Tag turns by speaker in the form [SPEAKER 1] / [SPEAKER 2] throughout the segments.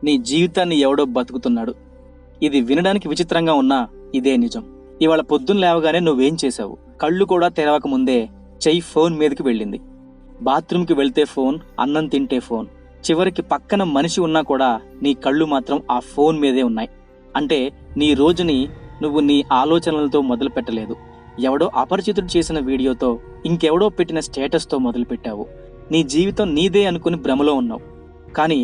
[SPEAKER 1] నీ జీవితాన్ని ఎవడో బతుకుతున్నాడు. ఇది వినడానికి విచిత్రంగా ఉన్నా ఇదే నిజం. ఇవాళ పొద్దున్న లేవగానే నువ్వేం చేశావు? కళ్ళు కూడా తెరవక ముందే చెయ్యి ఫోన్ మీదకి వెళ్ళింది. బాత్రూమ్కి వెళ్తే ఫోన్, అన్నం తింటే ఫోన్, చివరికి పక్కన మనిషి ఉన్నా కూడా నీ కళ్ళు మాత్రం ఆ ఫోన్ మీదే ఉన్నాయి. అంటే నీ రోజుని నువ్వు నీ ఆలోచనలతో మొదలు పెట్టలేదు. ఎవడో అపరిచితుడు చేసిన వీడియోతో, ఇంకెవడో పెట్టిన స్టేటస్తో మొదలు పెట్టావు. నీ జీవితం నీదే అనుకుని భ్రమలో ఉన్నావు. కానీ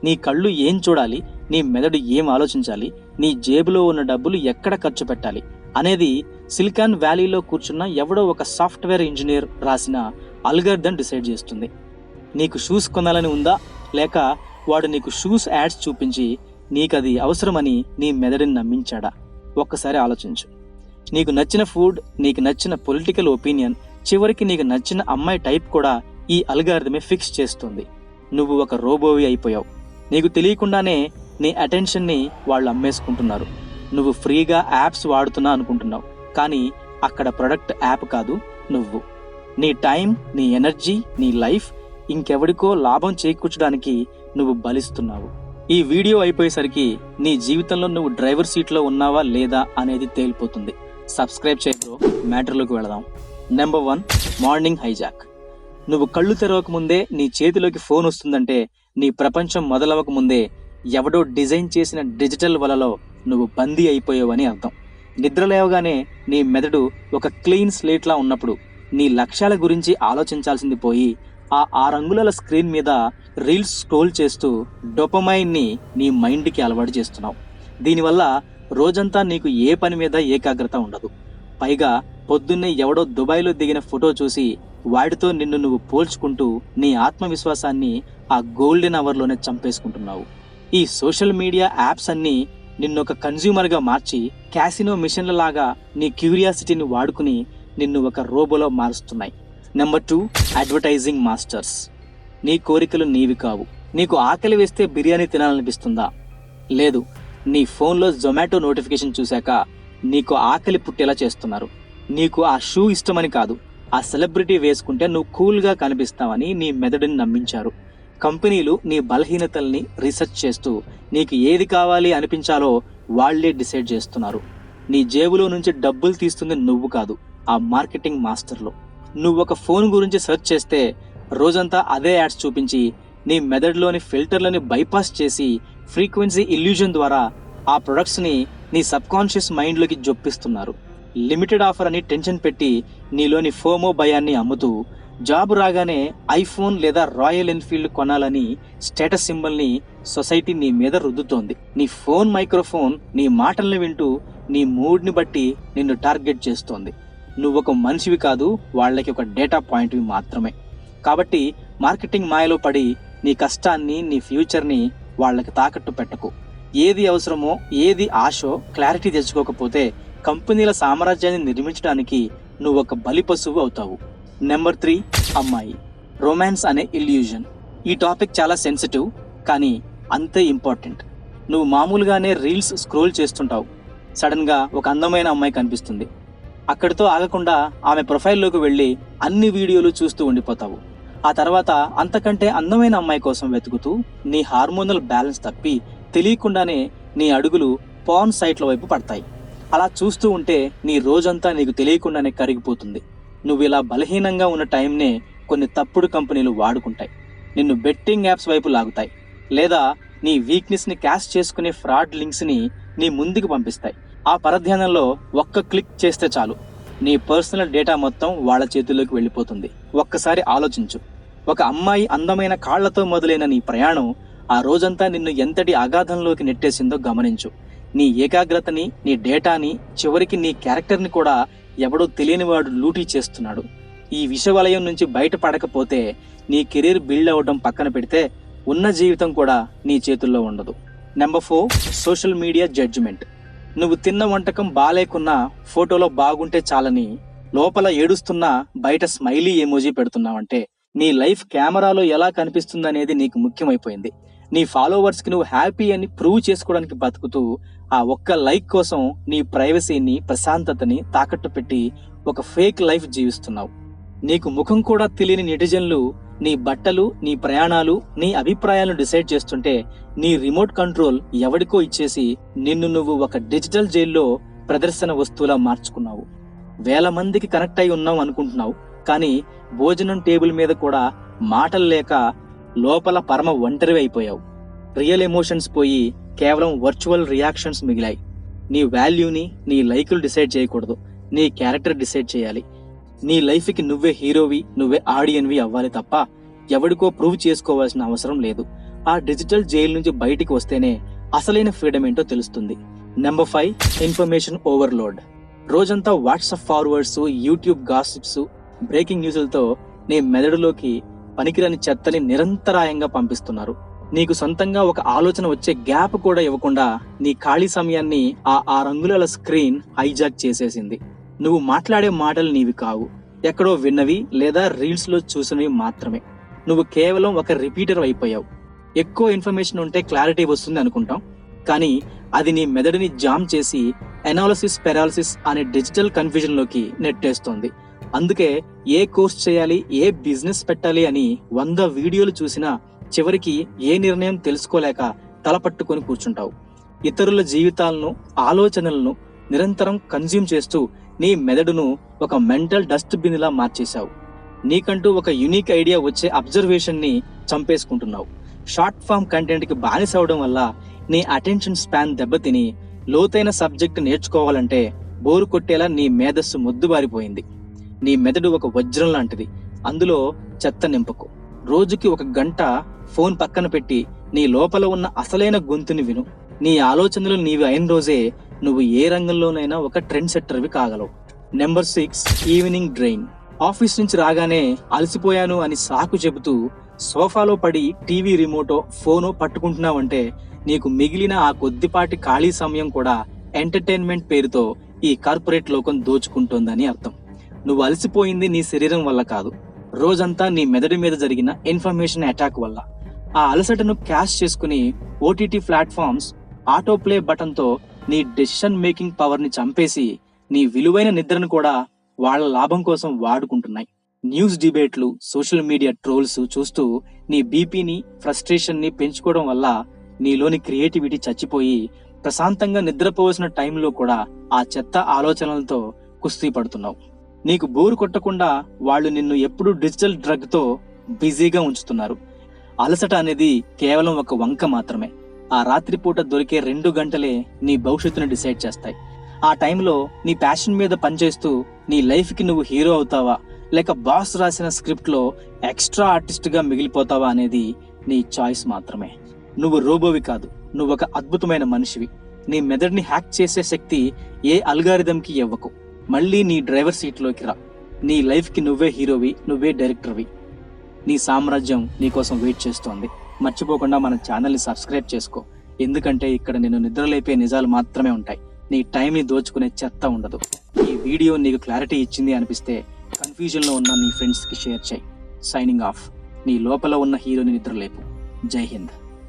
[SPEAKER 1] నీ కళ్ళు ఏం చూడాలి, నీ మెదడు ఏం ఆలోచించాలి, నీ జేబులో ఉన్న డబ్బులు ఎక్కడ ఖర్చు పెట్టాలి అనేది సిలికాన్ వ్యాలీలో కూర్చున్న ఎవడో ఒక సాఫ్ట్వేర్ ఇంజనీర్ రాసిన అల్గారిథం డిసైడ్ చేస్తుంది. నీకు షూస్ కొనాలని ఉందా, లేక వాడు నీకు షూస్ యాడ్స్ చూపించి నీకది అవసరమని నీ మెదడుని నమ్మించాడా? ఒక్కసారి ఆలోచించు. నీకు నచ్చిన ఫుడ్, నీకు నచ్చిన పొలిటికల్ ఒపీనియన్, చివరికి నీకు నచ్చిన అమ్మాయి టైప్ కూడా ఈ అల్గారిథమే ఫిక్స్ చేస్తుంది. నువ్వు ఒక రోబోవి అయిపోయావు. నీకు తెలియకుండానే నీ అటెన్షన్ని వాళ్ళు అమ్మేసుకుంటున్నారు. నువ్వు ఫ్రీగా యాప్స్ వాడుతున్నా అనుకుంటున్నావు, కానీ అక్కడ ప్రొడక్ట్ యాప్ కాదు, నువ్వు. నీ టైం, నీ ఎనర్జీ, నీ లైఫ్ ఇంకెవడికో లాభం చేకూర్చడానికి నువ్వు బలిస్తున్నావు. ఈ వీడియో అయిపోయేసరికి నీ జీవితంలో నువ్వు డ్రైవర్ సీట్లో ఉన్నావా లేదా అనేది తేలిపోతుంది. సబ్స్క్రైబ్ చేయరు. మ్యాటర్లోకి వెళదాం. Number 1, morning hijack. నువ్వు కళ్ళు తెరవక ముందే నీ చేతిలోకి ఫోన్ వస్తుందంటే నీ ప్రపంచం మొదలవక ముందే ఎవడో డిజైన్ చేసిన డిజిటల్ వలలో నువ్వు బందీ అయిపోయావని అర్థం. నిద్ర లేవగానే నీ మెదడు ఒక క్లీన్ స్లేట్లా ఉన్నప్పుడు నీ లక్ష్యాల గురించి ఆలోచించాల్సింది పోయి ఆ 6 అంగుళాల స్క్రీన్ మీద రీల్స్ స్క్రోల్ చేస్తూ డోపమైన్ని నీ మైండ్కి అలవాటు చేస్తున్నావు. దీనివల్ల రోజంతా నీకు ఏ పని మీద ఏకాగ్రత ఉండదు. పైగా పొద్దున్నే ఎవడో దుబాయ్లో దిగిన ఫోటో చూసి వాడితో నిన్ను నువ్వు పోల్చుకుంటూ నీ ఆత్మవిశ్వాసాన్ని ఆ గోల్డెన్ అవర్లోనే చంపేసుకుంటున్నావు. ఈ సోషల్ మీడియా యాప్స్ అన్నీ నిన్నొక కన్జ్యూమర్గా మార్చి క్యాసినో మిషన్ల లాగా నీ క్యూరియాసిటీని వాడుకుని నిన్ను ఒక రోబోలో మారుస్తున్నాయి. Number 2, advertising masters. నీ కోరికలు నీవి కావు. నీకు ఆకలి వేస్తే బిర్యానీ తినాలనిపిస్తుందా? లేదు. నీ ఫోన్లో జొమాటో నోటిఫికేషన్ చూశాక నీకు ఆకలి పుట్టేలా చేస్తున్నారు. నీకు ఆ షూ ఇష్టమని కాదు, ఆ సెలబ్రిటీ వేసుకుంటే నువ్వు కూల్గా కనిపిస్తావని నీ మెదడుని నమ్మించారు. కంపెనీలు నీ బలహీనతల్ని రీసెర్చ్ చేస్తూ నీకు ఏది కావాలి అనిపించాలో వాళ్లే డిసైడ్ చేస్తున్నారు. నీ జేబులో నుంచి డబ్బులు తీస్తుంది నువ్వు కాదు, ఆ మార్కెటింగ్ మాస్టర్లు. నువ్వు ఒక ఫోన్ గురించి సెర్చ్ చేస్తే రోజంతా అదే యాడ్స్ చూపించి నీ మెదడులోని ఫిల్టర్లని బైపాస్ చేసి ఫ్రీక్వెన్సీ ఇల్యూజన్ ద్వారా ఆ ప్రొడక్ట్స్ని నీ సబ్కాన్షియస్ మైండ్లోకి జొప్పిస్తున్నారు. లిమిటెడ్ ఆఫర్ అని టెన్షన్ పెట్టి నీలోని ఫోమో భయాన్ని అమ్ముతూ జాబ్ రాగానే ఐఫోన్ లేదా రాయల్ ఎన్ఫీల్డ్ కొనాలని స్టేటస్ సింబల్ని సొసైటీ నీ మీద రుద్దుతోంది. నీ ఫోన్ మైక్రోఫోన్ నీ మాటల్ని వింటూ నీ మూడ్ని బట్టి నిన్ను టార్గెట్ చేస్తోంది. నువ్వొక మనిషివి కాదు, వాళ్ళకి ఒక డేటా పాయింట్వి మాత్రమే. కాబట్టి మార్కెటింగ్ మాయలో పడి నీ కష్టాన్ని, నీ ఫ్యూచర్ని వాళ్ళకి తాకట్టు పెట్టకు. ఏది అవసరమో, ఏది ఆశో క్లారిటీ తెచ్చుకోకపోతే కంపెనీల సామ్రాజ్యాన్ని నిర్మించడానికి నువ్వు ఒక బలి పశువు అవుతావు. నెంబర్ 3, అమ్మాయి. రొమాన్స్ అనే ఇల్యూజన్. ఈ టాపిక్ చాలా సెన్సిటివ్, కానీ అంతే ఇంపార్టెంట్. నువ్వు మామూలుగానే రీల్స్ స్క్రోల్ చేస్తుంటావు. సడన్గా ఒక అందమైన అమ్మాయి కనిపిస్తుంది. అక్కడితో ఆగకుండా ఆమె ప్రొఫైల్లోకి వెళ్ళి అన్ని వీడియోలు చూస్తూ ఉండిపోతావు. ఆ తర్వాత అంతకంటే అందమైన అమ్మాయి కోసం వెతుకుతూ నీ హార్మోనల్ బ్యాలెన్స్ తప్పి తెలియకుండానే నీ అడుగులు పార్న్ సైట్ల వైపు పడతాయి. అలా చూస్తూ ఉంటే నీ రోజంతా నీకు తెలియకుండానే కరిగిపోతుంది. నువ్వు ఇలా బలహీనంగా ఉన్న టైంనే కొన్ని తప్పుడు కంపెనీలు వాడుకుంటాయి. నిన్ను బెట్టింగ్ యాప్స్ వైపు లాగుతాయి, లేదా నీ వీక్నెస్ని క్యాష్ చేసుకునే ఫ్రాడ్ లింక్స్ని నీ ముందుకు పంపిస్తాయి. ఆ పరధ్యానంలో ఒక్క క్లిక్ చేస్తే చాలు, నీ పర్సనల్ డేటా మొత్తం వాళ్ళ చేతుల్లోకి వెళ్ళిపోతుంది. ఒక్కసారి ఆలోచించు. ఒక అమ్మాయి అందమైన కాళ్లతో మొదలైన నీ ప్రయాణం ఆ రోజంతా నిన్ను ఎంతటి అగాధంలోకి నెట్టేసిందో గమనించు. నీ ఏకాగ్రతని, నీ డేటాని, చివరికి నీ క్యారెక్టర్ని కూడా ఎవడో తెలియనివాడు లూటీ చేస్తున్నాడు. ఈ విషవలయం నుంచి బయటపడకపోతే నీ కెరీర్ బిల్డ్ అవ్వడం పక్కన పెడితే ఉన్న జీవితం కూడా నీ చేతుల్లో ఉండదు. Number 4, social media judgement. నువ్వు తిన్న వంటకం బాలేకున్నా ఫోటోలో బాగుంటే చాలని లోపల ఏడుస్తున్నా బయట స్మైలీ ఎమోజీ పెడుతున్నావంటే నీ లైఫ్ కెమెరాలో ఎలా కనిపిస్తుందనేది నీకు ముఖ్యమైపోయింది. నీ ఫాలోవర్స్కి నువ్వు హ్యాపీ అని ప్రూవ్ చేసుకోవడానికి బతుకుతూ ఆ ఒక్క లైక్ కోసం నీ ప్రైవసీని, ప్రశాంతతని తాకట్టు పెట్టి ఒక ఫేక్ లైఫ్ జీవిస్తున్నావు. నీకు ముఖం కూడా తెలియని నెటిజన్లు నీ బట్టలు, నీ ప్రయాణాలు, నీ అభిప్రాయాలను డిసైడ్ చేస్తుంటే నీ రిమోట్ కంట్రోల్ ఎవడికో ఇచ్చేసి నిన్ను నువ్వు ఒక డిజిటల్ జైల్లో ప్రదర్శన వస్తువులా మార్చుకున్నావు. వేల మందికి కనెక్ట్ అయి ఉన్నావు అనుకుంటున్నావు, కానీ భోజనం టేబుల్ మీద కూడా మాటలు లేక లోపల పరమ ఒంటరివి అయిపోయావు. రియల్ ఎమోషన్స్ పోయి కేవలం వర్చువల్ రియాక్షన్స్ మిగిలాయి. నీ వాల్యూని నీ లైకులు డిసైడ్ చేయకూడదు, నీ క్యారెక్టర్ డిసైడ్ చేయాలి. నీ లైఫ్కి నువ్వే హీరోవి, నువ్వే ఆడియన్వి అవ్వాలి తప్ప ఎవడికో ప్రూవ్ చేసుకోవాల్సిన అవసరం లేదు. ఆ డిజిటల్ జైలు నుంచి బయటికి వస్తేనే అసలైన ఫ్రీడమ్ ఏంటో తెలుస్తుంది. Number 5, information overload. రోజంతా WhatsApp forwards, YouTube gossips, breaking న్యూస్లతో నీ మెదడులోకి పనికిరాని చెత్తని నిరంతరాయంగా పంపిస్తున్నారు. నీకు సొంతంగా ఒక ఆలోచన వచ్చే గ్యాప్ కూడా ఇవ్వకుండా నీ ఖాళీ సమయాన్ని ఆ 6 అంగుళాల స్క్రీన్ హైజాక్ చేసేసింది. నువ్వు మాట్లాడే మాటలు నీవి కావు, ఎక్కడో విన్నవి లేదా రీల్స్ లో చూసినవి మాత్రమే. నువ్వు కేవలం ఒక రిపీటర్ అయిపోయావు. ఎక్కువ ఇన్ఫర్మేషన్ ఉంటే క్లారిటీ వస్తుంది అనుకుంటాం, కానీ అది నీ మెదడుని జామ్ చేసి ఎనాలిసిస్ పెరాలిసిస్ అనే డిజిటల్ కన్ఫ్యూజన్ లోకి నెట్టేస్తోంది. అందుకే ఏ కోర్స్ చేయాలి, ఏ బిజినెస్ పెట్టాలి అని 100 వీడియోలు చూసినా చివరికి ఏ నిర్ణయం తెలుసుకోలేక తలపట్టుకొని కూర్చుంటావు. ఇతరుల జీవితాలను, ఆలోచనలను నిరంతరం కన్జ్యూమ్ చేస్తూ నీ మెదడును ఒక మెంటల్ డస్ట్ బిన్ లా మార్చేశావు. నీకంటూ ఒక యూనిక్ ఐడియా వచ్చే అబ్జర్వేషన్ ని చంపేసుకుంటున్నావు. షార్ట్ ఫామ్ కంటెంట్ కి బానిస అవడం వల్ల నీ అటెన్షన్ స్పాన్ దెబ్బతిని లోతైన సబ్జెక్ట్ నేర్చుకోవాలంటే బోరు కొట్టేలా నీ మేధస్సు మొద్దుబారిపోయింది. నీ మెదడు ఒక వజ్రం లాంటిది, అందులో చెత్త నింపకు. రోజుకి 1 గంట ఫోన్ పక్కన పెట్టి నీ లోపల ఉన్న అసలైన గొంతుని విను. నీ ఆలోచనలు నీవి అయిన రోజే నువ్వు ఏ రంగంలోనైనా ఒక ట్రెండ్ సెట్టర్వి కాగలవు. Number 6, evening drain. ఆఫీస్ నుంచి రాగానే అలసిపోయాను అని సాకు చెబుతూ సోఫాలో పడి టీవీ రిమోటో ఫోనో పట్టుకుంటున్నావంటే నీకు మిగిలిన ఆ కొద్దిపాటి ఖాళీ సమయం కూడా ఎంటర్టైన్మెంట్ పేరుతో ఈ కార్పొరేట్ లోకం దోచుకుంటోందని అర్థం. నువ్వు అలసిపోయింది నీ శరీరం వల్ల కాదు, రోజంతా నీ మెదడు మీద జరిగిన ఇన్ఫర్మేషన్ అటాక్ వల్ల. ఆ అలసటను క్యాష్ చేసుకుని ఓటీటీ ప్లాట్ఫామ్స్ ఆటోప్లే బటన్ తో నీ డెసిషన్ మేకింగ్ పవర్ ని చంపేసి నీ విలువైన నిద్రను కూడా వాళ్ళ లాభం కోసం వాడుకుంటున్నాయి. న్యూస్ డిబేట్లు, సోషల్ మీడియా ట్రోల్స్ చూస్తూ నీ బీపీని, ఫ్రస్ట్రేషన్ ని పెంచుకోవడం వల్ల నీలోని క్రియేటివిటీ చచ్చిపోయి ప్రశాంతంగా నిద్రపోవలసిన టైంలో కూడా ఆ చెత్త ఆలోచనలతో కుస్తీ పడుతున్నావు. నీకు బోరు కొట్టకుండా వాళ్ళు నిన్ను ఎప్పుడూ డిజిటల్ డ్రగ్ తో బిజీగా ఉంచుతున్నారు. అలసట అనేది కేవలం ఒక వంక మాత్రమే. ఆ రాత్రిపూట దొరికే 2 గంటలే నీ భవిష్యత్తును డిసైడ్ చేస్తాయి. ఆ టైంలో నీ ప్యాషన్ మీద పనిచేస్తూ నీ లైఫ్ కి నువ్వు హీరో అవుతావా, లేక బాస్ రాసిన స్క్రిప్ట్ లో ఎక్స్ట్రా ఆర్టిస్ట్ గా మిగిలిపోతావా అనేది నీ చాయిస్ మాత్రమే. నువ్వు రోబోవి కాదు, నువ్వు ఒక అద్భుతమైన మనిషివి. నీ మెదడుని హ్యాక్ చేసే శక్తి ఏ అల్గారిథం కి ఇవ్వకు. మళ్ళీ నీ డ్రైవర్ సీట్ లోకి రా. నీ లైఫ్ కి నువ్వే హీరోవి, నువ్వే డైరెక్టర్వి. నీ సామ్రాజ్యం నీకోసం వెయిట్ చేస్తోంది. మర్చిపోకుండా మన ఛానల్ ని సబ్స్క్రైబ్ చేసుకో, ఎందుకంటే ఇక్కడ నేను నిద్రలేపే నిజాలు మాత్రమే ఉంటాయి. నీ టైం ని దోచుకునే చెత్త ఉండదు. ఈ వీడియో నీకు క్లారిటీ ఇచ్చింది అనిపిస్తే కన్ఫ్యూజన్ లో ఉన్న నీ ఫ్రెండ్స్ కి షేర్ చేయి. Signing off. నీ లోపల ఉన్న హీరోని నిద్రలేపు. జై హింద్.